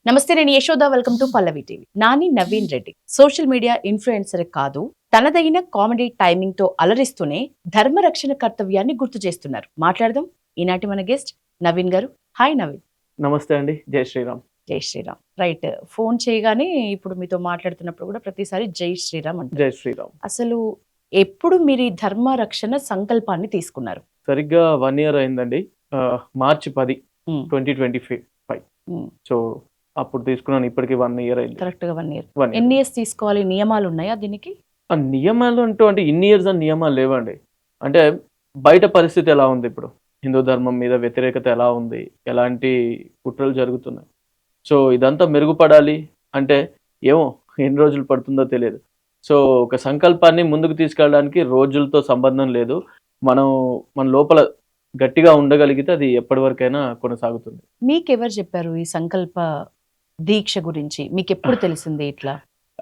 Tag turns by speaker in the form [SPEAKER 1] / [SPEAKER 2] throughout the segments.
[SPEAKER 1] నమస్తే, నేను Yashoda. Welcome to Pallavi TV. Nani Naveen Reddy social media influencer కాదు, తనదైన కామెడీ టైమింగ్ తో అలరిస్తూనే ధర్మరక్షణ కర్తవ్యాన్ని గుర్తు చేస్తున్నారు. మాట్లాడదాం. ఈనాటి మన గెస్ట్ నవీన్ గారు. హాయ్ నవీన్.
[SPEAKER 2] నమస్తే అండి. జై శ్రీరామ్.
[SPEAKER 1] జై శ్రీరామ్. రైట్. ఫోన్ చేయగానే ఇప్పుడు మీతో మాట్లాడుతున్నప్పుడు కూడా ప్రతిసారి జై శ్రీరామ్ అంటే
[SPEAKER 2] జై శ్రీరామ్.
[SPEAKER 1] అసలు ఎప్పుడు మీరు ఈ ధర్మ రక్షణ సంకల్పాన్ని తీసుకున్నారు?
[SPEAKER 2] సరిగ్గా 1 year అయిందండి. మార్చి 10, 2025. సో అప్పుడు తీసుకున్నాను. ఇప్పటికి 1 year అయింది.
[SPEAKER 1] కరెక్ట్ గా 1 year.
[SPEAKER 2] 1 year.
[SPEAKER 1] ఎన్ని ఇయర్స్ తీసుకోవాలి? నియమాలు ఉన్నాయా దీనికి?
[SPEAKER 2] ఆ నియమాలు అంటే ఇన్ని ఇయర్స్ అని నియమాలు లేవండి. అంటే బయట పరిస్థితి ఎలా ఉంది, ఇప్పుడు హిందూ ధర్మం మీద వ్యతిరేకత ఎలా ఉంది, ఎలాంటి కుట్రలు జరుగుతున్నాయి. సో ఇదంతా మెరుగుపడాలి అంటే ఏమో ఎన్ని రోజులు పడుతుందో తెలియదు. సో ఒక సంకల్పాన్ని ముందుకు తీసుకెళ్ళడానికి రోజులతో సంబంధం లేదు. మన లోపల గట్టిగా ఉండగలిగితే అది ఎప్పటి వరకైనా కొనసాగుతుంది.
[SPEAKER 1] మీకెవరు చెప్పారు ఈ సంకల్ప దీక్ష గురించి? మీకు ఎప్పుడు తెలిసింది ఇట్లా?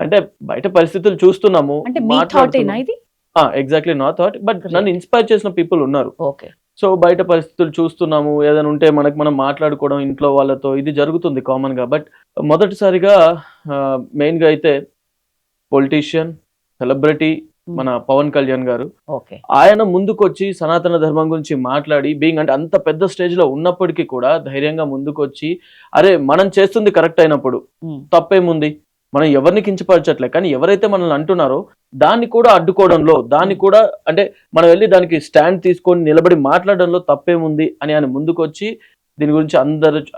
[SPEAKER 2] అంటే బయట పరిస్థితులు చూస్తున్నాము.
[SPEAKER 1] అంటే మీ థాట్ ఏనా ఇది?
[SPEAKER 2] ఎగ్జాక్ట్లీ నా థాట్. బట్ నన్ను ఇన్స్పైర్ చేసిన పీపుల్ ఉన్నారు.
[SPEAKER 1] ఓకే.
[SPEAKER 2] సో బయట పరిస్థితులు చూస్తున్నాము, ఏదైనా ఉంటే మనం మాట్లాడుకోవడం ఇంట్లో వాళ్ళతో, ఇది జరుగుతుంది కామన్ గా. బట్ మొదటిసారిగా మెయిన్ గా అయితే పొలిటీషియన్, సెలబ్రిటీ మన పవన్ కళ్యాణ్ గారు, ఆయన ముందుకొచ్చి సనాతన ధర్మం గురించి మాట్లాడి, బీయింగ్ అంటే అంత పెద్ద స్టేజ్ లో ఉన్నప్పటికీ కూడా ధైర్యంగా ముందుకొచ్చి, అరే మనం చేస్తుంది కరెక్ట్ అయినప్పుడు తప్పేముంది, మనం ఎవరిని కించపరచట్లే, కానీ ఎవరైతే మనల్ని అంటున్నారో దాన్ని కూడా అడ్డుకోవడంలో, దాన్ని కూడా అంటే మనం వెళ్ళి దానికి స్టాండ్ తీసుకొని నిలబడి మాట్లాడడంలో తప్పేముంది అని ఆయన ముందుకొచ్చి దీని గురించి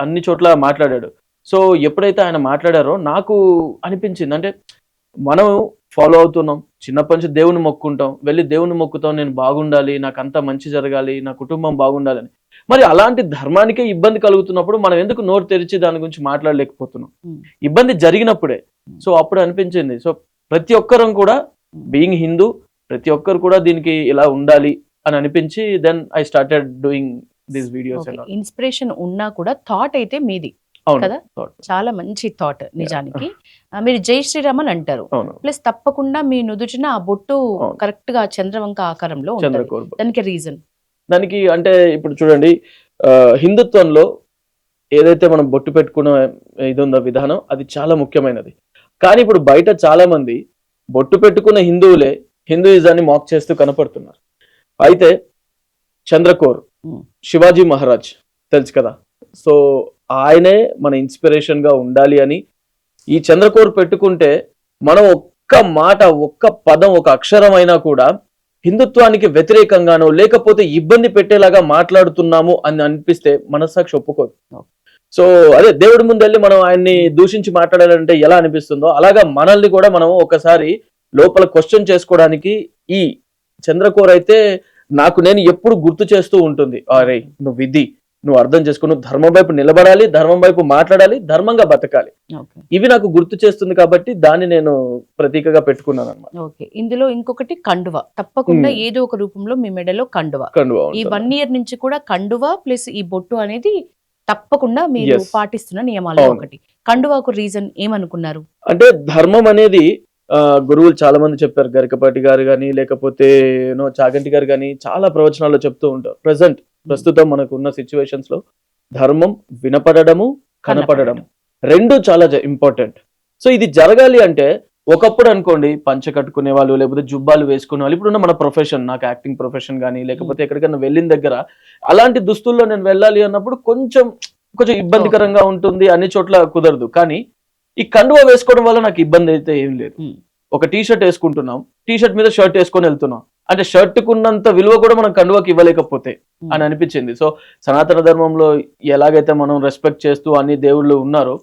[SPEAKER 2] అన్ని చోట్ల మాట్లాడాడు. సో ఎప్పుడైతే ఆయన మాట్లాడారో నాకు అనిపించింది, అంటే మనం ఫాలో అవుతున్నాం, చిన్నప్పటి నుంచి దేవుని మొక్కుంటాం, వెళ్ళి దేవుని మొక్కుతాం, నేను బాగుండాలి, నాకు అంతా మంచి జరగాలి, నా కుటుంబం బాగుండాలని. మరి అలాంటి ధర్మానికే ఇబ్బంది కలుగుతున్నప్పుడు మనం ఎందుకు నోరు తెరిచి దాని గురించి మాట్లాడలేకపోతున్నాం? ఇబ్బంది జరిగినప్పుడే. సో అప్పుడు అనిపించింది, సో ప్రతి ఒక్కరం కూడా బీయింగ్ హిందూ, ప్రతి ఒక్కరు కూడా దీనికి ఇలా ఉండాలి అని అనిపించి then I started doing these videos.
[SPEAKER 1] Inspiration ఉన్నా కూడా థాట్ అయితే మీది కదా, చాలా మంచి థాట్ నిజానికి. మీరు జై శ్రీరామ్ అని అంటారు, ప్లస్ తప్పకుండా మీ నుదుటిన ఆ బొట్టు కరెక్ట్ గా చంద్రవంక ఆకారంలో ఉంటుంది. దానికి రీజన్?
[SPEAKER 2] దానికి అంటే ఇప్పుడు చూడండి, హిందుత్వంలో ఏదైతే మనం బొట్టు పెట్టుకున్న ఇది ఉందో విధానం, అది చాలా ముఖ్యమైనది. కానీ ఇప్పుడు బయట చాలా మంది బొట్టు పెట్టుకున్న హిందువులే హిందూయిజాన్ని మాక్ చేస్తూ కనపడుతున్నారు. అయితే చంద్రకోర్ శివాజీ మహారాజ్ తెలుసు కదా, సో ఆయనే మన ఇన్స్పిరేషన్ గా ఉండాలి అని ఈ చంద్రకోర్ పెట్టుకుంటే మనం ఒక్క మాట, ఒక్క పదం, ఒక అక్షరం అయినా కూడా హిందుత్వానికి వ్యతిరేకంగానో లేకపోతే ఇబ్బంది పెట్టేలాగా మాట్లాడుతున్నాము అని అనిపిస్తే మనస్సాక్షి ఒప్పుకోదు. సో అదే దేవుడి ముందు వెళ్ళి మనం ఆయన్ని దూషించి మాట్లాడాలంటే ఎలా అనిపిస్తుందో, అలాగా మనల్ని కూడా మనం ఒకసారి లోపల క్వశ్చన్ చేసుకోవడానికి ఈ చంద్రకోర్ అయితే నాకు నేను ఎప్పుడు గుర్తు చేస్తూ ఉంటుంది, అరే నువ్వు ఇది నువ్వు అర్థం చేసుకో, నువ్వు ధర్మం వైపు నిలబడాలి, ధర్మం వైపు మాట్లాడాలి, ధర్మంగా బతకాలి. ఇవి నాకు గుర్తు చేస్తుంది కాబట్టి దాన్ని నేను ప్రతీకగా పెట్టుకున్నాను అన్నమాట.
[SPEAKER 1] ఓకే. ఇందులో ఇంకొకటి కండువ, తప్పకుండా ఏదో ఒక రూపంలో మీ మెడలో కండువ. ఈ 1 year నుంచి కూడా కండువ ప్లస్ ఈ బొట్టు అనేది తప్పకుండా మీరు పాటిస్తున్న నియమాలు. ఒకటి కండువకు రీజన్ ఏమనుకున్నారు? అంటే
[SPEAKER 2] ధర్మం అనేది గురువులు చాలా మంది చెప్పారు, గరికపాటి గారు కానీ లేకపోతే చాగంటి గారు కానీ చాలా ప్రవచనాల్లో చెప్తూ ఉంటారు. ప్రస్తుతం మనకు ఉన్న సిచ్యువేషన్స్ లో ధర్మం వినపడము, కనపడము రెండు చాలా ఇంపార్టెంట్. సో ఇది జరగాలి అంటే ఒకప్పుడు అనుకోండి పంచ కట్టుకునే వాళ్ళు లేకపోతే జుబ్బాలు వేసుకునే వాళ్ళు, ఇప్పుడున్న మన ప్రొఫెషన్, నాకు యాక్టింగ్ ప్రొఫెషన్ కానీ లేకపోతే ఎక్కడికైనా వెళ్ళిన దగ్గర అలాంటి దుస్తుల్లో నేను వెళ్ళాలి అన్నప్పుడు కొంచెం ఇబ్బందికరంగా ఉంటుంది, అన్ని చోట్ల కుదరదు. కానీ ఈ కండువా వేసుకోవడం వల్ల నాకు ఇబ్బంది అయితే ఏం లేదు. ఒక టీ షర్ట్ వేసుకుంటున్నాం, టీ షర్ట్ మీద షర్ట్ వేసుకొని వెళ్తున్నాం, అంటే షర్ట్ కున్నంత విలువ కూడా మనం కండువాకి ఇవ్వలేకపోతే అని అనిపించింది. సో సనాతన ధర్మంలో ఎలాగైతే మనం రెస్పెక్ట్ చేస్తూ అన్ని దేవుళ్ళు ఉన్నారో,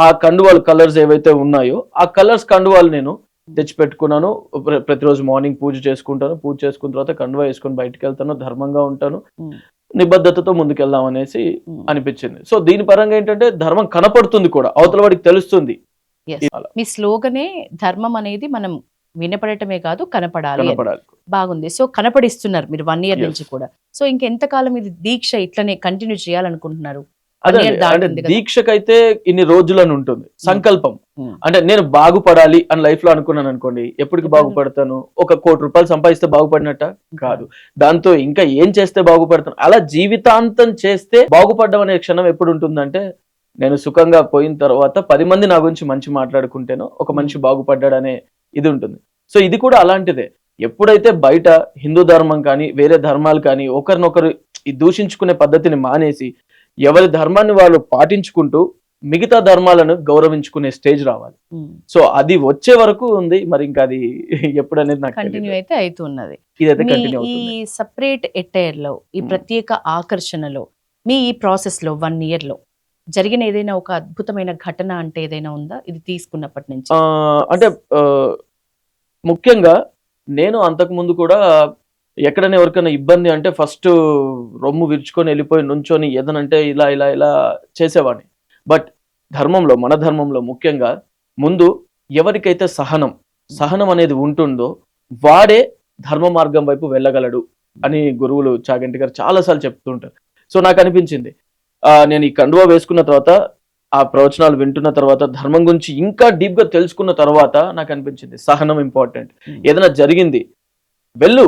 [SPEAKER 2] ఆ కండువాలు కలర్స్ ఏవైతే ఉన్నాయో ఆ కలర్స్ కండువాలు నేను తెచ్చిపెట్టుకున్నాను. ప్రతిరోజు మార్నింగ్ పూజ చేసుకుంటాను, పూజ చేసుకున్న తర్వాత కండువా వేసుకొని బయటకు వెళ్తాను, ధర్మంగా ఉంటాను, నిబద్ధతతో ముందుకెళ్దాం అనేసి అనిపించింది. సో దీని పరంగా ఏంటంటే ధర్మం కనపడుతుంది కూడా, అవతల వాడికి తెలుస్తుంది.
[SPEAKER 1] మీ స్లోగనే ధర్మం అనేది మనం వినపడటమే కాదు కనపడాలి. బాగుంది. సో కనపడిస్తున్నారు మీరు 1 year నుంచి కూడా. సో ఇంకెంతకాలం ఇది దీక్ష ఇట్లనే కంటిన్యూ చేయాలనుకుంటున్నారు?
[SPEAKER 2] దీక్షకైతే ఇన్ని రోజులని ఉంటుంది. సంకల్పం అంటే నేను బాగుపడాలి అని లైఫ్ లో అనుకున్నాను అనుకోండి, ఎప్పటికి బాగుపడతాను? 1 కోటి రూపాయలు సంపాదిస్తే బాగుపడినట్ట కాదు, దాంతో ఇంకా ఏం చేస్తే బాగుపడతాను, అలా జీవితాంతం చేస్తే బాగుపడడం అనే క్షణం ఎప్పుడు ఉంటుందంటే నేను సుఖంగా పోయిన తర్వాత 10 మంది నా గురించి మంచి మాట్లాడుకుంటేనో ఒక మనిషి బాగుపడ్డాడనే ఇది ఉంటుంది. సో ఇది కూడా అలాంటిదే. ఎప్పుడైతే బయట హిందూ ధర్మం కానీ వేరే ధర్మాలు కానీ ఒకరినొకరు ఈ దూషించుకునే పద్ధతిని మానేసి ఎవరి ధర్మాన్ని వాళ్ళు పాటించుకుంటూ మిగతా ధర్మాలను గౌరవించుకునే స్టేజ్ రావాలి. సో అది వచ్చే వరకు ఉంది. మరి ఇంకా అది ఎప్పుడనేది నాకు
[SPEAKER 1] కంటిన్యూ
[SPEAKER 2] తెలియదు.
[SPEAKER 1] అయితే అవుతున్నది.
[SPEAKER 2] ఇదైతే
[SPEAKER 1] మీ
[SPEAKER 2] కంటిన్యూ
[SPEAKER 1] ఈ
[SPEAKER 2] అవుతుంది.
[SPEAKER 1] సపరేట్ ఎటైర్ లో ఈ ప్రత్యేక ఆకర్షణలో మీ ఈ ప్రాసెస్ లో 1 year లో జరిగిన ఏదైనా ఒక అద్భుతమైన ఘటన అంటే ఏదైనా ఉందా ఇది తీసుకున్నప్పటి నుంచి?
[SPEAKER 2] అంటే ముఖ్యంగా నేను అంతకు ముందు కూడా ఎక్కడైనా ఎవరికైనా ఇబ్బంది అంటే ఫస్ట్ రొమ్ము విరుచుకొని వెళ్ళిపోయి నుంచొని ఏదనంటే ఇలా ఇలా ఇలా చేసేవాడిని. బట్ ధర్మంలో మన ధర్మంలో ముఖ్యంగా ముందు ఎవరికైతే సహనం అనేది ఉంటుందో వాడే ధర్మ మార్గం వైపు వెళ్ళగలడు అని గురువులు చాగంటి గారు చాలాసార్లు చెప్తుంటారు. సో నాకు అనిపించింది నేను ఈ కండువా వేసుకున్న తర్వాత ఆ ప్రవచనాలు వింటున్న తర్వాత ధర్మం గురించి ఇంకా డీప్ గా తెలుసుకున్న తర్వాత నాకు అనిపించింది సహనం ఇంపార్టెంట్. ఏదైనా జరిగింది వెళ్ళు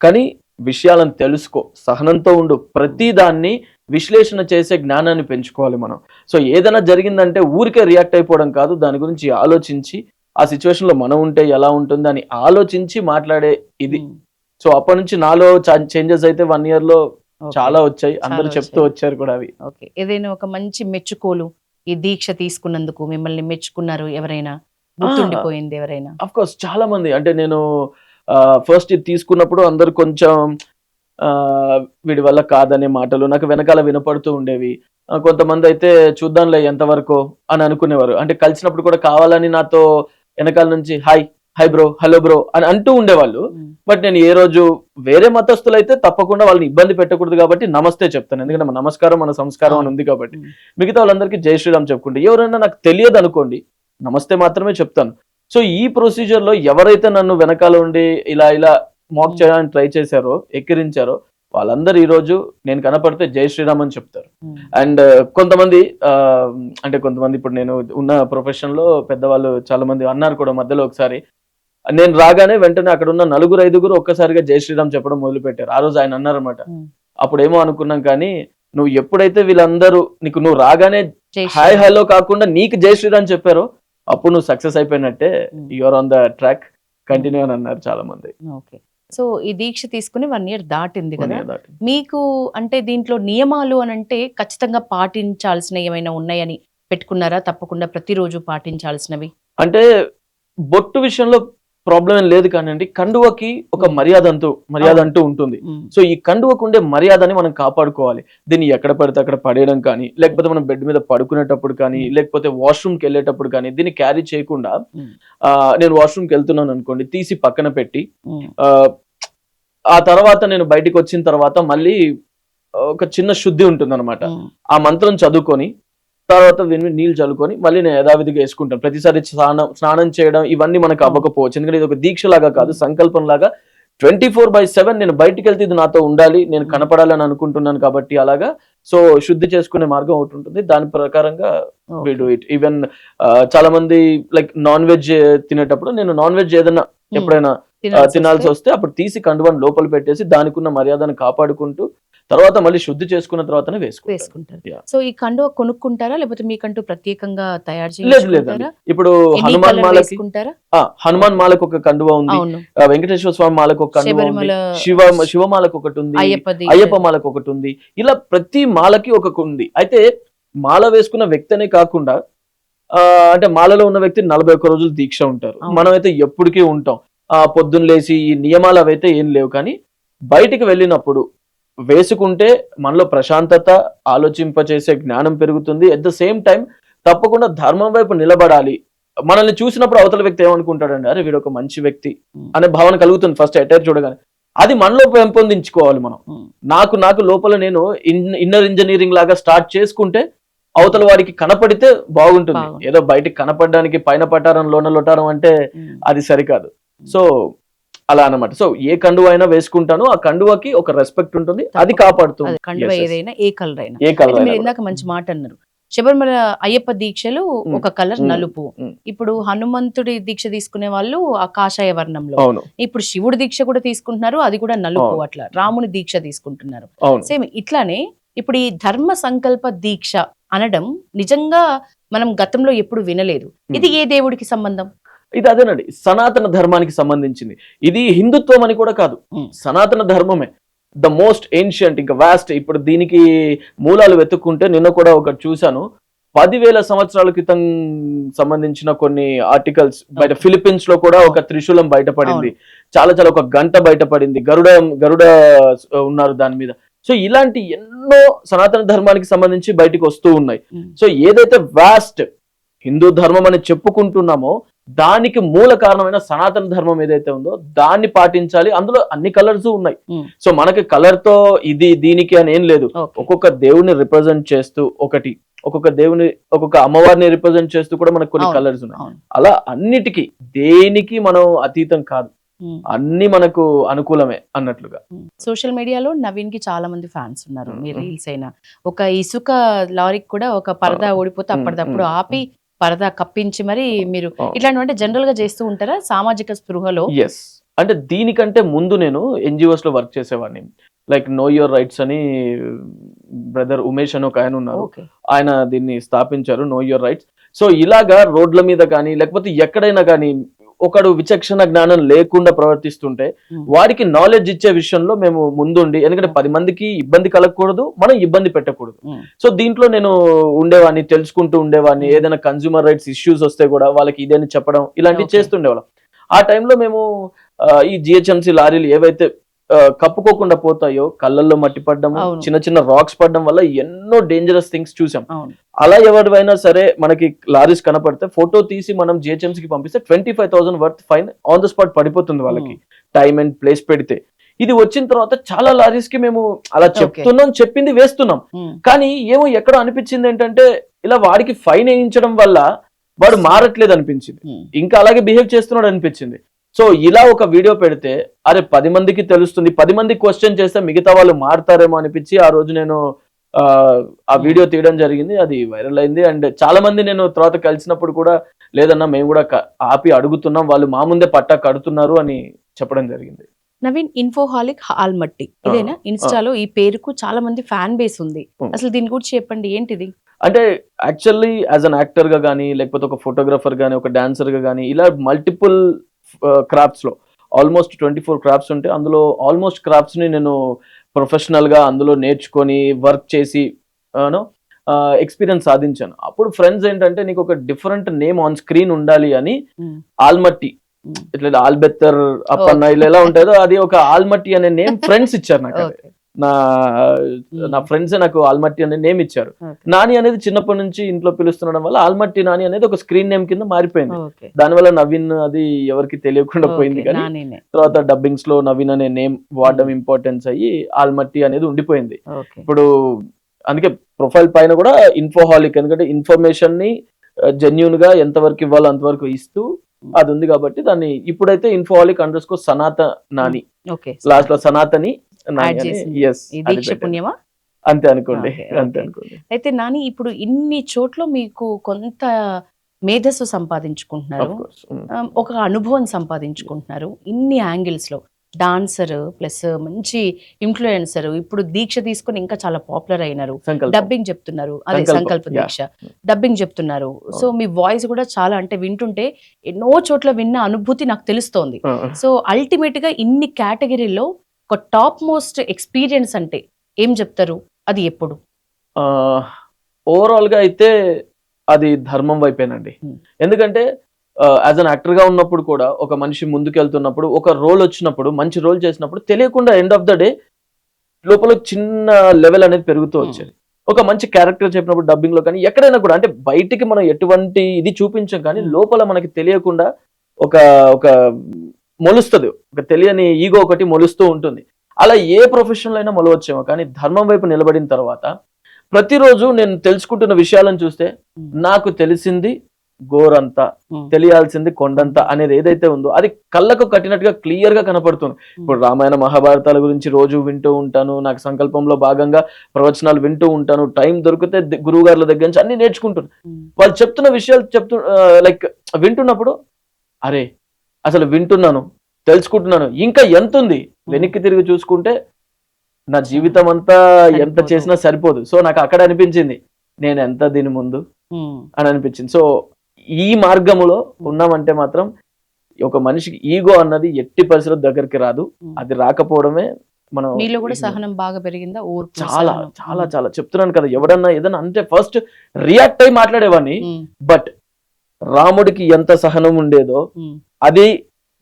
[SPEAKER 2] కానీ విషయాలను తెలుసుకో, సహనంతో ఉండు, ప్రతి దాన్ని విశ్లేషణ చేసే జ్ఞానాన్ని పెంచుకోవాలి మనం. సో ఏదైనా జరిగిందంటే ఊరికే రియాక్ట్ అయిపోవడం కాదు, దాని గురించి ఆలోచించి ఆ సిచ్యువేషన్ లో మనం ఉంటే ఎలా ఉంటుంది అని ఆలోచించి మాట్లాడే ఇది. సో అప్పటి నుంచి నాలో చేంజెస్ అయితే 1 year లో చాలా వచ్చాయి. అందరూ చెప్తూ వచ్చారు కూడా అవి.
[SPEAKER 1] ఓకే, ఏదైనా ఒక మంచి మెచ్చుకోలు ఈ దీక్ష తీసుకున్నందుకు మిమ్మల్ని మెచ్చుకున్నారు ఎవరైనా, గుర్తుండిపోయింది ఎవరైనా?
[SPEAKER 2] అఫ్ కోర్స్ చాలా మంది. అంటే నేను ఫస్ట్ ఇది తీసుకున్నప్పుడు అందరు కొంచెం వీడి వల్ల కాదనే మాటలు నాకు వెనకాల వినపడుతూ ఉండేవి. కొంతమంది అయితే చూద్దాంలే ఎంతవరకు అని అనుకునేవారు. అంటే కలిసినప్పుడు కూడా కావాలని నాతో వెనకాల నుంచి హాయ్ బ్రో, హలో బ్రో అని అంటూ ఉండేవాళ్ళు. బట్ నేను ఏ రోజు వేరే మతస్థులు అయితే తప్పకుండా వాళ్ళని ఇబ్బంది పెట్టకూడదు కాబట్టి నమస్తే చెప్తాను. ఎందుకంటే మన నమస్కారం మన సంస్కారం అని ఉంది కాబట్టి. మిగతా వాళ్ళందరికీ జై శ్రీరామ్ చెప్పుకుంటే, ఎవరైనా నాకు తెలియదు అనుకోండి నమస్తే మాత్రమే చెప్తాను. సో ఈ ప్రొసీజర్ లో ఎవరైతే నన్ను వెనకాల ఉండి ఇలా ఇలా మాక్ చేయడానికి ట్రై చేశారో, ఎక్కిరించారో వాళ్ళందరూ ఈ రోజు నేను కనపడితే జై శ్రీరామ్ అని చెప్తారు. అండ్ కొంతమంది అంటే కొంతమంది ఇప్పుడు నేను ఉన్న ప్రొఫెషన్ లో పెద్దవాళ్ళు చాలా మంది అన్నారు కూడా మధ్యలో ఒకసారి, నేను రాగానే వెంటనే అక్కడ ఉన్న 4-5 ఒక్కసారిగా జై శ్రీరామ్ చెప్పడం మొదలు పెట్టారు. ఆ రోజు ఆయన అన్నారన్నమాట. అప్పుడేమో అనుకున్నాం కానీ నువ్వు ఎప్పుడైతే వీళ్ళందరూ నువ్వు రాగానే హాయ్ హలో కాకుండా నీకు జై శ్రీరామ్ చెప్పారో అప్పుడు నువ్వు సక్సెస్ అయిపోయినట్టే, you're on the track, continue అని అన్నారు చాలా మంది.
[SPEAKER 1] ఓకే, సో ఈ దీక్ష తీసుకుని 1 year దాటింది కదా, మీకు అంటే దీంట్లో నియమాలు అని అంటే ఖచ్చితంగా పాటించాల్సిన ఏమైనా ఉన్నాయని పెట్టుకున్నారా? తప్పకుండా ప్రతిరోజు పాటించాల్సినవి
[SPEAKER 2] అంటే బొట్టు విషయంలో ప్రాబ్లం ఏం లేదు కానివ్వండి, కండువకి ఒక మర్యాద అంటూ ఉంటుంది. సో ఈ కండువకు ఉండే మర్యాదని మనం కాపాడుకోవాలి. దీన్ని ఎక్కడ పడితే అక్కడ పడేయడం కానీ, లేకపోతే మనం బెడ్ మీద పడుకునేటప్పుడు కానీ, లేకపోతే వాష్రూమ్కి వెళ్ళేటప్పుడు కానీ దీన్ని క్యారీ చేయకుండా, నేను వాష్రూమ్కి వెళ్తున్నాను అనుకోండి, తీసి పక్కన పెట్టి ఆ తర్వాత నేను బయటికి వచ్చిన తర్వాత మళ్ళీ ఒక చిన్న శుద్ధి ఉంటుంది అనమాట. ఆ మంత్రం చదువుకొని తర్వాత నీళ్ళు చల్లుకొని మళ్ళీ నేను యథావిధిగా వేసుకుంటాను. ప్రతిసారి స్నానం చేయడం ఇవన్నీ మనకు అవ్వకపోవచ్చు, ఎందుకంటే ఇది ఒక దీక్ష లాగా కాదు, సంకల్పం లాగా 24/7 నేను బయటికి వెళ్తే ఇది నాతో ఉండాలి, నేను కనపడాలని అనుకుంటున్నాను కాబట్టి అలాగా. సో శుద్ధి చేసుకునే మార్గం ఒకటి ఉంటుంది, దాని ప్రకారంగా వి డూ ఇట్. ఈవెన్ చాలా మంది లైక్ నాన్ వెజ్ తినేటప్పుడు నేను నాన్ వెజ్ ఏదైనా ఎప్పుడైనా తినాల్సి వస్తే అప్పుడు తీసి కండువాన్ని లోపల పెట్టేసి దానికి ఉన్న మర్యాదను కాపాడుకుంటూ తర్వాత మళ్ళీ శుద్ధి చేసుకున్న తర్వాతనే వేసుకుంటారు.
[SPEAKER 1] సో ఈ కండువ కొనుక్కుంటారా లేకపోతే మీకంటూ ప్రత్యేకంగా తయారు
[SPEAKER 2] లేదు. ఇప్పుడు హనుమాన్ మాలకు ఒక కండువ ఉంది, వెంకటేశ్వర స్వామి మాలకు ఒక కండువ ఉంది, శివమాలకు ఒకటి ఉంది, అయ్యప్ప మాలకు ఒకటి ఉంది. ఇలా ప్రతి మాలకి ఒక ఉంది. అయితే మాల వేసుకున్న వ్యక్తినే కాకుండా అంటే మాలలో ఉన్న వ్యక్తి 41 రోజులు దీక్ష ఉంటారు. మనమైతే ఎప్పటికీ ఉంటాం. పొద్దున్న లేచి ఈ నియమాలు అవైతే ఏం లేవు, కానీ బయటికి వెళ్ళినప్పుడు వేసుకుంటే మనలో ప్రశాంతత, ఆలోచింపచేసే జ్ఞానం పెరుగుతుంది. అట్ ద సేమ్ టైం తప్పకుండా ధర్మం వైపు నిలబడాలి. మనల్ని చూసినప్పుడు అవతల వ్యక్తి ఏమనుకుంటాడండి, అరే వీడు ఒక మంచి వ్యక్తి అనే భావన కలుగుతుంది ఫస్ట్ అటైర్ చూడగానే. అది మనలో పెంపొందించుకోవాలి మనం. నాకు లోపల నేను ఇన్నర్ ఇంజనీరింగ్ లాగా స్టార్ట్ చేసుకుంటే అవతల వాడికి కనపడితే బాగుంటుంది. ఏదో బయటికి కనపడడానికి పైన పట్టారం లోన లొటారం అంటే అది సరికాదు. సో అలా అన్నమాట. సో ఏ కండువ అయినా వేసుకుంటాను, ఆ కండువకి ఒక రెస్పెక్ట్ ఉంటుంది, అది కాపాడుతుంది.
[SPEAKER 1] కండువ ఏదైనా ఏ కలర్ అయినా. ఇందాక మంచి మాట అన్నారు, శబరిమల అయ్యప్ప దీక్షలు ఒక కలర్ నలుపు. ఇప్పుడు హనుమంతుడి దీక్ష తీసుకునే వాళ్ళు ఆ కాషాయ వర్ణంలో, ఇప్పుడు శివుడి దీక్ష కూడా తీసుకుంటున్నారు, అది కూడా నలుపు. అట్లా రాముని దీక్ష తీసుకుంటున్నారు. సేమ్ ఇట్లానే ఇప్పుడు ఈ ధర్మ సంకల్ప దీక్ష అనడం నిజంగా మనం గతంలో ఎప్పుడు వినలేదు. ఇది ఏ దేవుడికి సంబంధం?
[SPEAKER 2] ఇది అదేనండి, సనాతన ధర్మానికి సంబంధించింది. ఇది హిందుత్వం అని కూడా కాదు, సనాతన ధర్మమే. ద మోస్ట్ ఏన్షియంట్, ఇంకా వాస్ట్. ఇప్పుడు దీనికి మూలాలు వెతుక్కుంటే నిన్న కూడా ఒకటి చూశాను, 10,000 సంవత్సరాల క్రితం సంబంధించిన కొన్ని ఆర్టికల్స్ బయట. ఫిలిప్పీన్స్ లో కూడా ఒక త్రిశూలం బయటపడింది, చాలా చాలా ఒక గంట బయటపడింది, గరుడ ఉన్నారు దాని మీద. సో ఇలాంటి ఎన్నో సనాతన ధర్మానికి సంబంధించి బయటికి వస్తూ ఉన్నాయి. సో ఏదైతే వాస్ట్ హిందూ ధర్మం అని చెప్పుకుంటున్నామో దానికి మూల కారణమైన సనాతన ధర్మం ఏదైతే ఉందో దాన్ని పాటించాలి. అందులో అన్ని కలర్స్ ఉన్నాయి. సో మనకి కలర్ తో ఇది దీనికి అని ఏం లేదు. ఒక్కొక్క దేవుని రిప్రజెంట్ చేస్తూ ఒక్కొక్క దేవుని, ఒక్కొక్క అమ్మవారిని రిప్రజెంట్ చేస్తూ కూడా మనకు కొన్ని కలర్స్ ఉన్నాయి. అలా అన్నిటికీ దేనికి మనం అతీతం కాదు, అన్ని మనకు అనుకూలమే అన్నట్లుగా.
[SPEAKER 1] సోషల్ మీడియాలో నవీన్ కి చాలా మంది ఫ్యాన్స్ ఉన్నారు. మీ రీల్స్ అయినా, ఒక ఇసుక లారీకి కూడా ఒక పరదా ఓడిపోతే అప్పటిదప్పుడు ఆపి పరదా కప్పించి మరి మీరు ఇట్లాంటి జనరల్ గా చేస్తూ ఉంటారా సామాజిక స్పృహలో?
[SPEAKER 2] ఎస్, అంటే దీనికంటే ముందు నేను ఎన్జిఓస్ లో వర్క్ చేసేవాడిని. లైక్ నో యువర్ రైట్స్ అని బ్రదర్ ఉమేష్ అని ఒక ఆయన ఉన్నారు, ఆయన దీన్ని స్థాపించారు, నో యువర్ రైట్స్. సో ఇలాగా రోడ్ల మీద కానీ లేకపోతే ఎక్కడైనా కానీ ఒకడు విచక్షణ జ్ఞానం లేకుండా ప్రవర్తిస్తుంటే వాడికి నాలెడ్జ్ ఇచ్చే విషయంలో మేము ముందుండి, ఎందుకంటే 10 మందికి ఇబ్బంది కలగకూడదు, మనం ఇబ్బంది పెట్టకూడదు. సో దీంట్లో నేను ఉండేవాడిని, తెలుసుకుంటూ ఉండేవాడిని. ఏదైనా కన్స్యూమర్ రైట్స్ ఇష్యూస్ వస్తే కూడా వాళ్ళకి ఇదేని చెప్పడం, ఇలాంటివి చేస్తుండేవాళ్ళం. ఆ టైంలో మేము ఈ జిహెచ్ఎంసీ లారీలు ఏవైతే కప్పుకోకుండా పోతాయో, కళ్ళల్లో మట్టి పడ్డము, చిన్న చిన్న రాక్స్ పడడం వల్ల ఎన్నో డేంజరస్ థింగ్స్ చూసాం. అలా ఎవరివైనా సరే మనకి లారీస్ కనపడితే ఫోటో తీసి మనం జిహెచ్ఎంసీకి పంపిస్తే 25,000 worth fine on the spot పడిపోతుంది వాళ్ళకి, టైం అండ్ ప్లేస్ పెడితే. ఇది వచ్చిన తర్వాత చాలా లారీస్ కి మేము అలా చెప్తున్నాం, చెప్పింది వేస్తున్నాం. కానీ ఏమో ఎక్కడో అనిపించింది ఏంటంటే ఇలా వాడికి ఫైన్ వేయించడం వల్ల వాడు మారట్లేదు అనిపించింది, ఇంకా అలాగే బిహేవ్ చేస్తున్నాడు అనిపించింది. సో ఇలా ఒక వీడియో పెడితే అరే 10 మందికి తెలుస్తుంది, 10 మంది క్వశ్చన్ చేస్తే మిగతా వాళ్ళు మారుతారేమో అనిపించి ఆ రోజు నేను ఆ వీడియో తీయడం జరిగింది. అది వైరల్ అయింది. అండ్ చాలా మంది నేను తర్వాత కలిసినప్పుడు కూడా లేదన్నా మేము కూడా ఆపి అడుగుతున్నాం, వాళ్ళు మా ముందే పట్టా కడుతున్నారు అని చెప్పడం జరిగింది.
[SPEAKER 1] నవీన్ ఇన్ఫోహాలిక్ ఆల్మట్టి, ఇదేనా ఇన్స్టాలో ఈ పేరుకు చాలా మంది ఫ్యాన్ బేస్ ఉంది. అసలు దీని గురించి చెప్పండి, ఏంటిది?
[SPEAKER 2] అంటే యాక్చువల్లీ యాజ్ అన్ యాక్టర్ గా కానీ లేకపోతే ఒక ఫోటోగ్రాఫర్ గానీ ఒక డాన్సర్ గా కానీ ఇలా మల్టిపుల్ క్రాఫ్ట్స్ లో ఆల్మోస్ట్ 24 క్రాఫ్ట్స్ ఉంటే అందులో ఆల్మోస్ట్ క్రాఫ్ట్స్ ని నేను ప్రొఫెషనల్ గా అందులో నేర్చుకొని వర్క్ చేసి ఎక్స్పీరియన్స్ సాధించాను. అప్పుడు ఫ్రెండ్స్ ఏంటంటే నీకు ఒక డిఫరెంట్ నేమ్ ఆన్ స్క్రీన్ ఉండాలి అని ఆల్మట్టి, ఇట్లా ఆల్బెత్తర్ అప్పన్న ఇలా ఎలా ఉంటుందో అది ఒక ఆల్మట్టి అనే నేమ్ ఫ్రెండ్స్ ఇచ్చారు నాకు. నా ఫ్రెండ్స్ నాకు ఆల్మట్టి అనే నేమ్ ఇచ్చారు. నాని అనేది చిన్నప్పటి నుంచి ఇంట్లో పిలుస్తుండడం వల్ల ఆల్మట్టి నాని అనేది ఒక స్క్రీన్ నేమ్ కింద మారిపోయింది. దానివల్ల నవీన్ అది ఎవరికి తెలియకుండా పోయింది. కానీ తర్వాత డబ్బింగ్స్ లో నవీన్ అనే నేమ్ వాడడం ఇంపార్టెన్స్ అయ్యి ఆల్మట్టి అనేది ఉండిపోయింది. ఇప్పుడు అందుకే ప్రొఫైల్ పైన కూడా ఇన్ఫోహాలిక్, ఎందుకంటే ఇన్ఫర్మేషన్ ని జెన్యూన్ గా ఎంతవరకు ఇవ్వాలో అంతవరకు ఇస్తూ అది ఉంది కాబట్టి దాన్ని ఇప్పుడైతే ఇన్ఫోహాలిక్ _ సనాత నాని, లాస్ట్ లో సనాతని అంతే అనుకోండి.
[SPEAKER 1] అయితే నాని ఇప్పుడు ఇన్ని చోట్ల మీకు కొంత మేధస్సు సంపాదించుకుంటున్నారు, ఒక అనుభవం సంపాదించుకుంటున్నారు, ఇన్ని యాంగిల్స్ లో డాన్సర్ ప్లస్ మంచి ఇన్ఫ్లుయెన్సర్, ఇప్పుడు దీక్ష తీసుకొని ఇంకా చాలా పాపులర్ అయినారు, డబ్బింగ్ చెప్తున్నారు, అదే సంకల్ప దీక్ష డబ్బింగ్ చెప్తున్నారు. సో మీ వాయిస్ కూడా చాలా, అంటే వింటుంటే ఎన్నో చోట్ల విన్న అనుభూతి నాకు తెలుస్తోంది. సో అల్టిమేట్ గా ఇన్ని కేటగిరీలో ఒక టాప్ మోస్ట్ ఎక్స్పీరియన్స్ అంటే ఏం చెప్తారు? అది ఎప్పుడు?
[SPEAKER 2] ఓవరాల్ గా అయితే అది ధర్మం వైపేనండి. ఎందుకంటే యాజ్ అన్ యాక్టర్ గా ఉన్నప్పుడు కూడా ఒక మనిషి ముందుకెళ్తున్నప్పుడు ఒక రోల్ వచ్చినప్పుడు మంచి రోల్ చేసినప్పుడు తెలియకుండా ఎండ్ ఆఫ్ ద డే లోపల చిన్న లెవెల్ అనేది పెరుగుతూ వచ్చేది. ఒక మంచి క్యారెక్టర్ చెప్పినప్పుడు డబ్బింగ్ లో కానీ ఎక్కడైనా కూడా, అంటే బయటికి మనం ఎటువంటి ఇది చూపించాం కానీ లోపల మనకి తెలియకుండా ఒక ఒక మొలుస్తుంది, ఒక తెలియని ఈగో ఒకటి మొలుస్తూ ఉంటుంది. అలా ఏ ప్రొఫెషనల్ అయినా మొలవచ్చేమో, కానీ ధర్మం వైపు నిలబడిన తర్వాత ప్రతిరోజు నేను తెలుసుకుంటున్న విషయాలను చూస్తే నాకు తెలిసింది గోరంతా, తెలియాల్సింది కొండంత అనేది ఏదైతే ఉందో అది కళ్ళకు కట్టినట్టుగా క్లియర్ గా కనపడుతుంది. ఇప్పుడు రామాయణ మహాభారతాల గురించి రోజు వింటూ ఉంటాను, నాకు సంకల్పంలో భాగంగా ప్రవచనాలు వింటూ ఉంటాను, టైం దొరికితే గురువు గారుల దగ్గర నుంచి అన్ని నేర్చుకుంటున్నాను. వాళ్ళు చెప్తున్న విషయాలు లైక్ వింటున్నప్పుడు అరే అసలు వింటున్నాను, తెలుసుకుంటున్నాను, ఇంకా ఎంత ఉంది, వెనక్కి తిరిగి చూసుకుంటే నా జీవితం అంతా ఎంత చేసినా సరిపోదు. సో నాకు అక్కడ అనిపించింది నేను ఎంత దీని ముందు అని అనిపించింది. సో ఈ మార్గములో ఉన్నామంటే మాత్రం ఒక మనిషికి ఈగో అన్నది ఎట్టి పరిస్థితుల్లో దగ్గరికి రాదు. అది రాకపోవడమే మనం.
[SPEAKER 1] మీలో కూడా సహనం బాగా పెరిగిందా? ఓర్పు,
[SPEAKER 2] చాలా
[SPEAKER 1] సహనం?
[SPEAKER 2] చాలా చాలా చెప్తున్నాను కదా, ఎవడన్నా ఏదన్నా అంటే ఫస్ట్ రియాక్ట్ అయి మాట్లాడేవాడిని. బట్ రాముడికి ఎంత సహనం ఉండేదో అది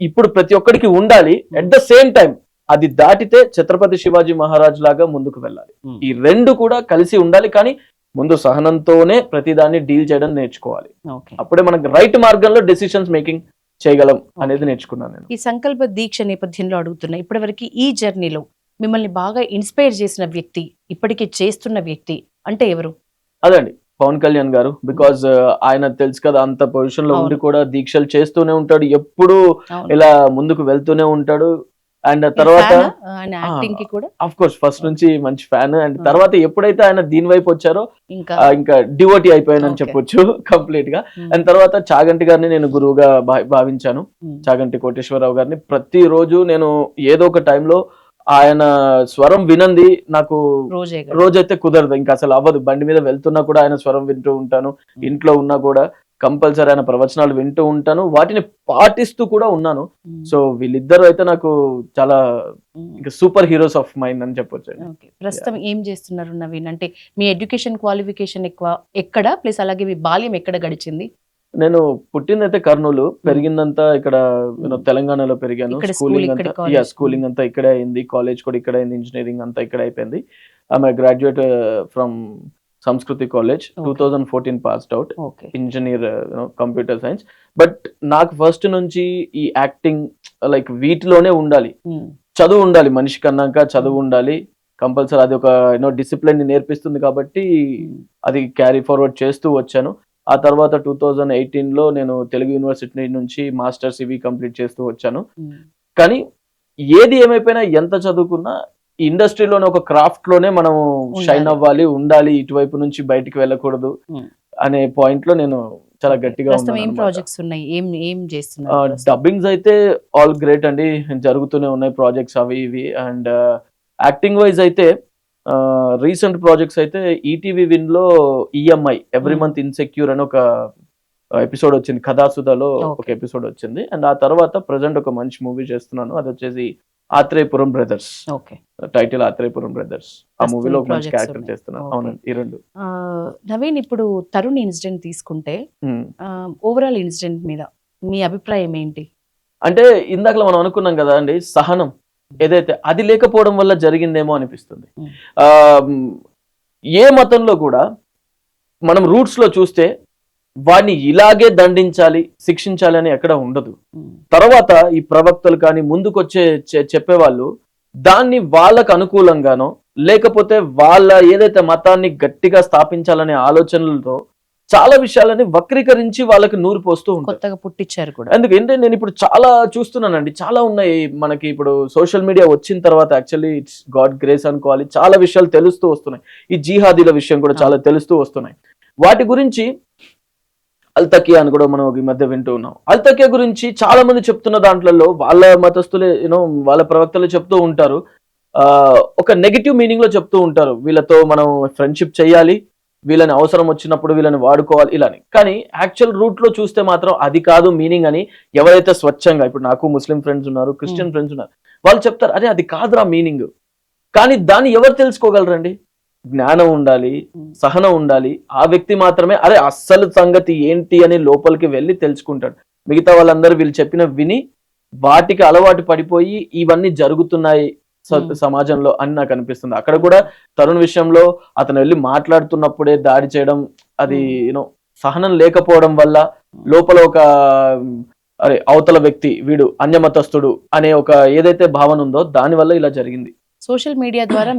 [SPEAKER 2] ఇప్పుడు ప్రతి ఒక్కడికి ఉండాలి. అట్ ద సేమ్ టైం అది దాటితే ఛత్రపతి శివాజీ మహారాజ్ లాగా ముందుకు వెళ్ళాలి. ఈ రెండు కూడా కలిసి ఉండాలి. కానీ ముందు సహనంతోనే ప్రతిదాన్ని డీల్ చేయడం నేర్చుకోవాలి. అప్పుడే మనకి రైట్ మార్గంలో డెసిషన్స్ మేకింగ్ చేయగలం అనేది నేర్చుకున్నాను నేను.
[SPEAKER 1] ఈ సంకల్ప దీక్ష నేపథ్యంలో అడుగుతున్నా, ఇప్పటివరకు ఈ జర్నీలో మిమ్మల్ని బాగా ఇన్స్పైర్ చేసిన వ్యక్తి, ఇప్పటికీ చేస్తున్న వ్యక్తి అంటే ఎవరు?
[SPEAKER 2] అదండి, పవన్ కళ్యాణ్ గారు. బికాజ్ ఆయన తెలుసు కదా, అంత పొజిషన్ లో ఉండి కూడా దీక్షలు చేస్తూనే ఉంటాడు, ఎప్పుడు ఇలా ముందుకు వెళ్తూనే ఉంటాడు. అండ్ తర్వాత ఆఫ్ కోర్స్ ఫస్ట్ నుంచి మంచి ఫ్యాన్. అండ్ తర్వాత ఎప్పుడైతే ఆయన దీని వైపు వచ్చారో ఇంకా డివోటీ అయిపోయానని చెప్పొచ్చు కంప్లీట్ గా. అండ్ తర్వాత చాగంటి గారిని నేను గురువుగా భావించాను. చాగంటి కోటేశ్వరరావు గారిని ప్రతిరోజు నేను ఏదో ఒక టైంలో ఆయన స్వరం వినంది నాకు రోజైతే కుదరదు, ఇంకా అసలు అవ్వదు. బండి మీద వెళ్తున్నా కూడా ఆయన స్వరం వింటూ ఉంటాను, ఇంట్లో ఉన్నా కూడా కంపల్సరీ ఆయన ప్రవచనాలు వింటూ ఉంటాను, వాటిని పాటిస్తూ కూడా ఉన్నాను. సో వీళ్ళిద్దరు అయితే నాకు చాలా ఇంకా సూపర్ హీరోస్ ఆఫ్ మైండ్ అని చెప్పొచ్చు.
[SPEAKER 1] ప్రస్తుతం ఏం చేస్తున్నారు నవీన్? అంటే మీ ఎడ్యుకేషన్ క్వాలిఫికేషన్ ఎక్కడ, ప్లస్ అలాగే మీ బాల్యం ఎక్కడ గడిచింది?
[SPEAKER 2] నేను పుట్టిందైతే కర్నూలు, పెరిగిందంతా ఇక్కడ తెలంగాణలో పెరిగాను. స్కూలింగ్ అంతా ఇక్కడే అయింది, కాలేజ్ కూడా ఇక్కడే అయింది, ఇంజనీరింగ్ అంతా ఇక్కడే అయిపోయింది. ఐఎమ్ గ్రాడ్యుయేట్ ఫ్రమ్ సంస్కృతి college, 2014 passed out, engineer computer science. But నాకు ఫస్ట్ నుంచి ఈ యాక్టింగ్ లైక్ వీటిలోనే ఉండాలి, చదువు ఉండాలి, మనిషి కన్నాక చదువు ఉండాలి కంపల్సరీ. అది ఒక డిసిప్లిన్ ని నేర్పిస్తుంది కాబట్టి అది క్యారీ ఫార్వర్డ్ చేస్తూ వచ్చాను. ఆ తర్వాత 2018లో నేను తెలుగు యూనివర్సిటీ నుంచి మాస్టర్స్ ఇవి కంప్లీట్ చేస్తూ వచ్చాను. కానీ ఏది ఏమైపోయినా, ఎంత చదువుకున్నా ఇండస్ట్రీలోనే ఒక క్రాఫ్ట్ లోనే మనం షైన్ అవ్వాలి, ఉండాలి, ఇటువైపు నుంచి బయటికి వెళ్ళకూడదు అనే పాయింట్ లో నేను చాలా గట్టిగా ఉన్నాను. డబ్బింగ్స్ అయితే ఆల్ గ్రేట్ అండి, జరుగుతూనే ఉన్నాయి ప్రాజెక్ట్స్ అవి ఇవి. అండ్ యాక్టింగ్ వైజ్ అయితే రీసెంట్ ప్రాజెక్ట్స్ అయితే ఈటీవీ విన్ లో ఈఎంఐ ఎవ్రీ మంత్ ఇన్సెక్యూర్ అని ఒక ఎపిసోడ్ వచ్చింది, కథాసుధలో ఒక ఎపిసోడ్ వచ్చింది. అండ్ ఆ తర్వాత ప్రెసెంట్ ఒక మంచి మూవీ చేస్తున్నాను, అది వచ్చేసి Atreyapuram brothers, title Atreyapuram brothers. ఆ మూవీలో ఒక మంచి క్యారెక్టర్ చేస్తున్నాను. అవునండి, ఈ రెండు.
[SPEAKER 1] నవీన్, ఇప్పుడు తరుణ్ ఇన్సిడెంట్ తీసుకుంటే ఓవరాల్ ఇన్సిడెంట్ మీద మీ అభిప్రాయం ఏంటి?
[SPEAKER 2] అంటే ఇందాక మనం అనుకున్నాం కదా అండి, సహనం ఏదైతే అది లేకపోవడం వల్ల జరిగిందేమో అనిపిస్తుంది. ఏ మతంలో కూడా మనం రూట్స్ లో చూస్తే వాడిని ఇలాగే దండించాలి, శిక్షించాలి అని ఎక్కడ ఉండదు. తర్వాత ఈ ప్రవక్తలు కానీ ముందుకొచ్చే చెప్పేవాళ్ళు దాన్ని వాళ్ళకు అనుకూలంగానో లేకపోతే వాళ్ళ ఏదైతే మతాన్ని గట్టిగా స్థాపించాలనే ఆలోచనలతో చాలా విషయాలని వక్రీకరించి వాళ్ళకి నూరు పోస్తూ
[SPEAKER 1] కొత్తగా పుట్టించారు కూడా.
[SPEAKER 2] ఎందుకంటే నేను ఇప్పుడు చాలా చూస్తున్నానండి, చాలా ఉన్నాయి మనకి ఇప్పుడు సోషల్ మీడియా వచ్చిన తర్వాత. యాక్చువల్లీ ఇట్స్ గాడ్ గ్రేస్ అనుకోవాలి, చాలా విషయాలు తెలుస్తూ వస్తున్నాయి. ఈ జిహాదీల విషయం కూడా చాలా తెలుస్తూ వస్తున్నాయి. వాటి గురించి అల్తకియా అని కూడా మనం ఈ మధ్య వింటూ ఉన్నాం. అల్తకియా గురించి చాలా మంది చెప్తున్న దాంట్లో వాళ్ళ మతస్థులే వాళ్ళ ప్రవక్తలే చెప్తూ ఉంటారు, ఒక నెగిటివ్ మీనింగ్ లో చెప్తూ ఉంటారు, వీళ్ళతో మనం ఫ్రెండ్షిప్ చేయాలి, వీళ్ళని అవసరం వచ్చినప్పుడు వీళ్ళని వాడుకోవాలి ఇలాని. కానీ యాక్చువల్ రూట్ లో చూస్తే మాత్రం అది కాదు మీనింగ్ అని ఎవరైతే స్వచ్ఛంగా, ఇప్పుడు నాకు ముస్లిం ఫ్రెండ్స్ ఉన్నారు, క్రిస్టియన్ ఫ్రెండ్స్ ఉన్నారు, వాళ్ళు చెప్తారు అరే అది కాదురా మీనింగ్. కానీ దాన్ని ఎవరు తెలుసుకోగలరండి? జ్ఞానం ఉండాలి, సహనం ఉండాలి. ఆ వ్యక్తి మాత్రమే అరే అస్సలు సంగతి ఏంటి అని లోపలికి వెళ్ళి తెలుసుకుంటాడు. మిగతా వాళ్ళందరూ వీళ్ళు చెప్పిన విని వాటికి అలవాటు పడిపోయి ఇవన్నీ జరుగుతున్నాయి సమాజంలో అని నాకు అనిపిస్తుంది. అక్కడ కూడా తరుణ్ విషయంలో అతను వెళ్ళి మాట్లాడుతున్నప్పుడే దాడి చేయడం, అది సహనం లేకపోవడం వల్ల లోపల ఒక అరే అవతల వ్యక్తి వీడు అన్యమతస్థుడు అనే ఒక ఏదైతే భావన ఉందో దాని వల్ల ఇలా జరిగింది.
[SPEAKER 1] సోషల్ మీడియా ద్వారా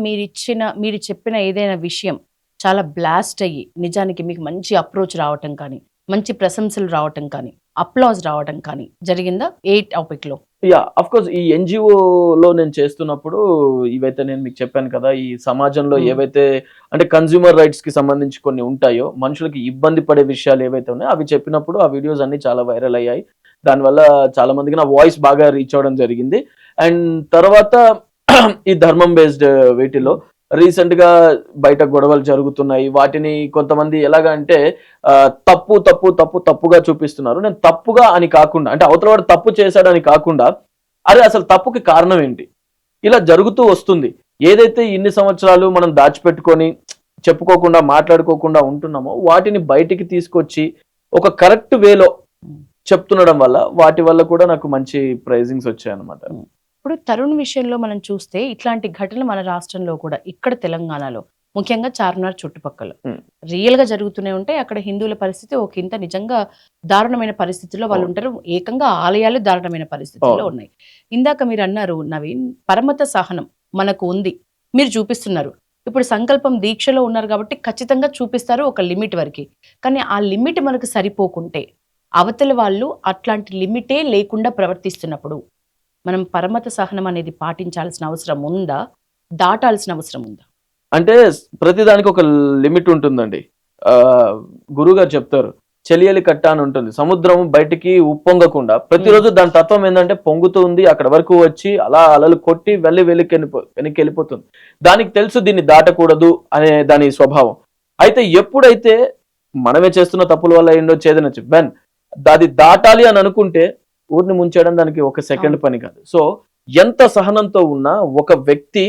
[SPEAKER 1] మీరు చెప్పిన ఏదైనా విషయం చాలా బ్లాస్ట్ అయ్యి నిజానికి మీకు మంచి అప్రోచ్ రావటం కానీ, మంచి ప్రశంసలు రావటం కానీ, అప్లాజ్ రావటం కానీ జరిగిందా ఏ టాపిక్ లో?
[SPEAKER 2] అఫ్ కోర్స్ ఈ ఎన్జిఓలో నేను చేస్తున్నప్పుడు ఇవైతే నేను మీకు చెప్పాను కదా, ఈ సమాజంలో ఏవైతే అంటే కన్స్యూమర్ రైట్స్ కి సంబంధించి కొన్ని ఉంటాయో, మనుషులకి ఇబ్బంది పడే విషయాలు ఏవైతే ఉన్నాయో అవి చెప్పినప్పుడు ఆ వీడియోస్ అన్ని చాలా వైరల్ అయ్యాయి. దానివల్ల చాలా మందికి నా వాయిస్ బాగా రీచ్ అవ్వడం జరిగింది. అండ్ తర్వాత ఈ ధర్మం బేస్డ్ వీటిలో రీసెంట్ గా బయట గొడవలు జరుగుతున్నాయి. వాటిని కొంతమంది ఎలాగా అంటే తప్పుగా చూపిస్తున్నారు. నేను తప్పుగా అని కాకుండా, అంటే అవతల వాడు తప్పు చేశాడని కాకుండా, అరే అసలు తప్పుకి కారణం ఏంటి, ఇలా జరుగుతూ వస్తుంది. ఏదైతే ఇన్ని సంవత్సరాలు మనం దాచిపెట్టుకొని చెప్పుకోకుండా మాట్లాడుకోకుండా ఉంటున్నామో వాటిని బయటికి తీసుకొచ్చి ఒక కరెక్ట్ వేలో చెప్తుండడం వల్ల వాటి వల్ల కూడా నాకు మంచి ప్రైజింగ్స్ వచ్చాయి అన్నమాట.
[SPEAKER 1] ఇప్పుడు తరుణ్ విషయంలో మనం చూస్తే ఇట్లాంటి ఘటనలు మన రాష్ట్రంలో కూడా, ఇక్కడ తెలంగాణలో ముఖ్యంగా చార్మినార్ చుట్టుపక్కల రియల్ గా జరుగుతూనే ఉంటాయి. అక్కడ హిందువుల పరిస్థితి ఒక ఇంత నిజంగా దారుణమైన పరిస్థితుల్లో వాళ్ళు ఉంటారు. ఏకంగా ఆలయాలు దారుణమైన పరిస్థితుల్లో ఉన్నాయి. ఇందాక మీరు అన్నారు నవీన్, పరమత సహనం మనకు ఉంది, మీరు చూపిస్తున్నారు. ఇప్పుడు సంకల్పం దీక్షలో ఉన్నారు కాబట్టి ఖచ్చితంగా చూపిస్తారు ఒక లిమిట్ వరకు. కానీ ఆ లిమిట్ మనకు సరిపోకుంటే, అవతల వాళ్ళు అట్లాంటి లిమిటే లేకుండా ప్రవర్తిస్తున్నప్పుడు మనం పరమత సహనం అనేది పాటించాల్సిన అవసరం ఉందా, దాటాల్సిన అవసరం ఉందా?
[SPEAKER 2] అంటే ప్రతిదానికి ఒక లిమిట్ ఉంటుందండి. గురుగారు చెప్తారు, చెలియలి కట్ట అని ఉంటుంది. సముద్రం బయటికి ఉప్పొంగకుండా ప్రతిరోజు దాని తత్వం ఏంటంటే పొంగుతుంది, అక్కడ వరకు వచ్చి అలా అలలు కొట్టి వెనక్కి వెళ్ళిపోతుంది. దానికి తెలుసు దీన్ని దాటకూడదు అనే దాని స్వభావం. అయితే ఎప్పుడైతే మనమే చేస్తున్న తప్పుల వల్ల ఏంటో చేదనొచ్చు, అది దాటాలి అని అనుకుంటే ఊరిని ముంచేయడం దానికి ఒక సెకండ్ పని కాదు. సో ఎంత సహనంతో ఉన్నా ఒక వ్యక్తి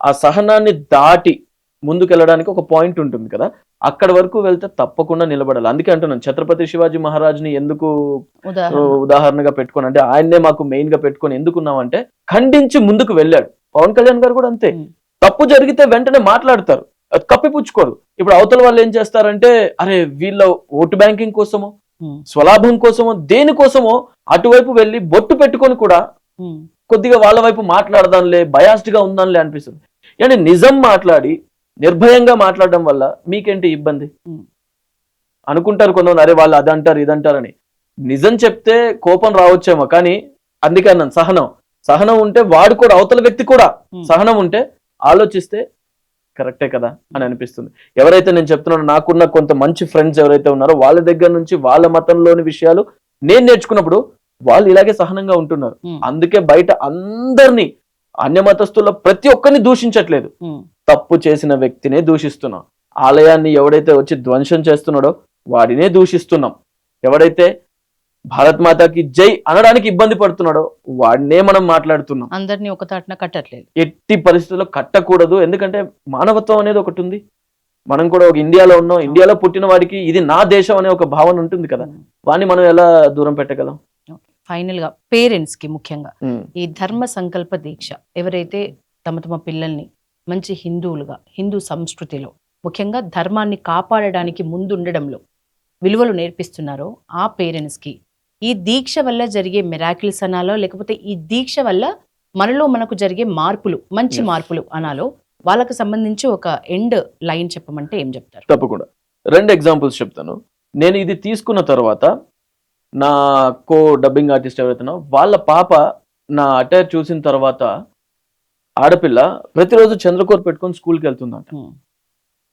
[SPEAKER 2] ఆ సహనాన్ని దాటి ముందుకెళ్ళడానికి ఒక పాయింట్ ఉంటుంది కదా, అక్కడ వరకు వెళ్తే తప్పకుండా నిలబడాలి. అందుకే అంటున్నాను, ఛత్రపతి శివాజీ మహారాజ్ని ఎందుకు ఉదాహరణగా పెట్టుకొని, అంటే ఆయన్నే మాకు మెయిన్ గా పెట్టుకొని ఎందుకున్నామంటే ఖండించి ముందుకు వెళ్ళాడు. పవన్ కళ్యాణ్ గారు కూడా అంతే, తప్పు జరిగితే వెంటనే మాట్లాడతారు, కప్పిపుచ్చుకోరు. ఇప్పుడు అవతల వాళ్ళు ఏం చేస్తారంటే, అరే వీళ్ళ ఓటు బ్యాంకింగ్ కోసమో స్వలాభం కోసమో దేనికోసమో అటువైపు వెళ్ళి బొట్టు పెట్టుకొని కూడా కొద్దిగా వాళ్ళ వైపు మాట్లాడదాంలే, బయాస్డ్ గా ఉందాంలే అనిపిస్తుంది. అంటే నిజం మాట్లాడి నిర్భయంగా మాట్లాడడం వల్ల మీకేంటి ఇబ్బంది అనుకుంటారు కొంతమంది, అరే వాళ్ళు అదంటారు ఇదంటారని. నిజం చెప్తే కోపం రావచ్చేమో, కానీ అందుకే అన్నాను సహనం ఉంటే వాడు కూడా, అవతల వ్యక్తి కూడా సహనం ఉంటే ఆలోచిస్తే కరెక్టే కదా అని అనిపిస్తుంది. ఎవరైతే నేను చెప్తున్నానో, నాకున్న కొంత మంచి ఫ్రెండ్స్ ఎవరైతే ఉన్నారో వాళ్ళ దగ్గర నుంచి వాళ్ళ మతంలోని విషయాలు నేను నేర్చుకున్నప్పుడు వాళ్ళు ఇలాగే సహనంగా ఉంటున్నారు. అందుకే బయట అందరినీ, అన్య మతస్థుల ప్రతి ఒక్కరిని దూషించట్లేదు, తప్పు చేసిన వ్యక్తినే దూషిస్తున్నాం. ఆలయాన్ని ఎవడైతే వచ్చి ధ్వంసం చేస్తున్నాడో వాడినే దూషిస్తున్నాం. ఎవడైతే భారత్ మాతాకి జై అనడానికి ఇబ్బంది పడుతున్నాడో వాడినే మనం మాట్లాడుతున్నాం.
[SPEAKER 1] అందరినీ ఒక తాటిన కట్టట్లేదు,
[SPEAKER 2] ఎట్టి పరిస్థితుల్లో కట్టకూడదు. ఎందుకంటే మానవత్వం అనేది ఒకటి ఉంది. మనం కూడా ఒక ఇండియాలో ఉన్నాం, ఇండియాలో పుట్టిన వాడికి ఇది నా దేశం అనే ఒక భావన ఉంటుంది కదా, వాడిని మనం ఎలా దూరం పెట్టగలం?
[SPEAKER 1] ఫైనల్ గా పేరెంట్స్ కి ముఖ్యంగా ఈ ధర్మ సంకల్ప దీక్ష, ఎవరైతే తమ పిల్లల్ని మంచి హిందువులుగా, హిందూ సంస్కృతిలో ముఖ్యంగా ధర్మాన్ని కాపాడడానికి ముందుండడంలో విలువలు నేర్పిస్తున్నారో ఆ పేరెంట్స్ కి ఈ దీక్ష వల్ల జరిగే మిరాకిల్స్ అనాలో, లేకపోతే ఈ దీక్ష వల్ల మనకు జరిగే మార్పులు, మంచి మార్పులు అనాలో, వాళ్ళకు సంబంధించి ఒక ఎండ్ లైన్ చెప్పమంటే ఏం చెప్తారు?
[SPEAKER 2] తప్పకుండా 2 ఎగ్జాంపుల్స్ చెప్తాను. నేను ఇది తీసుకున్న తర్వాత నా కో డబ్బింగ్ ఆర్టిస్ట్ ఎవరైతే వాళ్ళ పాప నా అటైర్ చూసిన తర్వాత, ఆడపిల్ల ప్రతిరోజు చంద్రకోర్ పెట్టుకొని స్కూల్కి వెళ్తుందంట.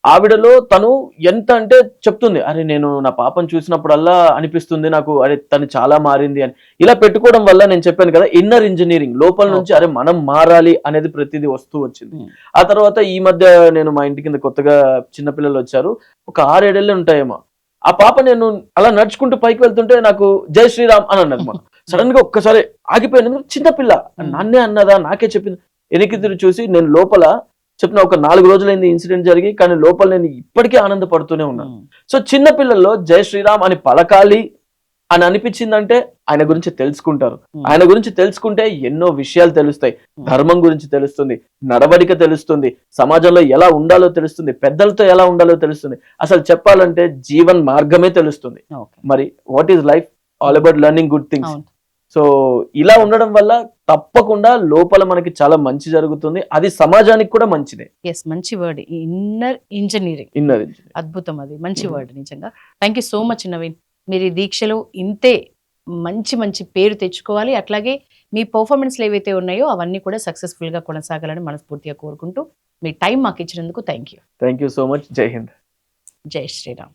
[SPEAKER 2] ఆవిడలో తను ఎంత అంటే చెప్తుంది, అరే నేను నా పాపను చూసినప్పుడల్లా అనిపిస్తుంది నాకు, అరే తను చాలా మారింది అని. ఇలా పెట్టుకోవడం వల్ల నేను చెప్పాను కదా, ఇన్నర్ ఇంజనీరింగ్ లోపల నుంచి అరే మనం మారాలి అనేది ప్రతిదీ వస్తూ వచ్చింది. ఆ తర్వాత ఈ మధ్య నేను మా ఇంటి కింద కొత్తగా చిన్నపిల్లలు వచ్చారు, ఒక 6-7 ఏళ్ళు ఉంటాయేమో. ఆ పాప నేను అలా నడుచుకుంటూ పైకి వెళ్తుంటే నాకు జై శ్రీరామ్ అని అన్నది. మనం సడన్ గా ఒక్కసారి ఆగిపోయాను, చిన్నపిల్ల నన్నే అన్నదా, నాకే చెప్పింది. వెనక్కి తిరిగి చూసి నేను లోపల చెప్పిన ఒక 4 రోజులైంది ఇన్సిడెంట్ జరిగి, కానీ లోపల నేను ఇప్పటికీ ఆనందపడుతూనే ఉన్నాను. సో చిన్న పిల్లల్లో జై శ్రీరామ్ అని పలకాలి అని అనిపించిందంటే ఆయన గురించి తెలుసుకుంటారు. ఆయన గురించి తెలుసుకుంటే ఎన్నో విషయాలు తెలుస్తాయి. ధర్మం గురించి తెలుస్తుంది, నడవడిక తెలుస్తుంది, సమాజంలో ఎలా ఉండాలో తెలుస్తుంది, పెద్దలతో ఎలా ఉండాలో తెలుస్తుంది. అసలు చెప్పాలంటే జీవన్ మార్గమే తెలుస్తుంది. మరి what is life? All about learning good things. So ఇలా ఉండడం వల్ల తప్పకుండా లోపల మనకి చాలా మంచి జరుగుతుంది, అది సమాజానికి కూడా మంచిదే.
[SPEAKER 1] మంచి వర్డ్ ఇన్నర్ ఇంజనీరింగ్, అద్భుతం, అది మంచి వర్డ్ నిజంగా. Thank you so much Naveen. మీరు ఈ దీక్షలో ఇంతే మంచి పేరు తెచ్చుకోవాలి, అట్లాగే మీ పర్ఫార్మెన్స్లు ఏవైతే ఉన్నాయో అవన్నీ కూడా సక్సెస్ఫుల్ గా కొనసాగాలని మనస్ఫూర్తిగా కోరుకుంటూ మీ టైం మాకు ఇచ్చినందుకు థ్యాంక్ యూ సో మచ్. జై హింద్, జై శ్రీరామ్.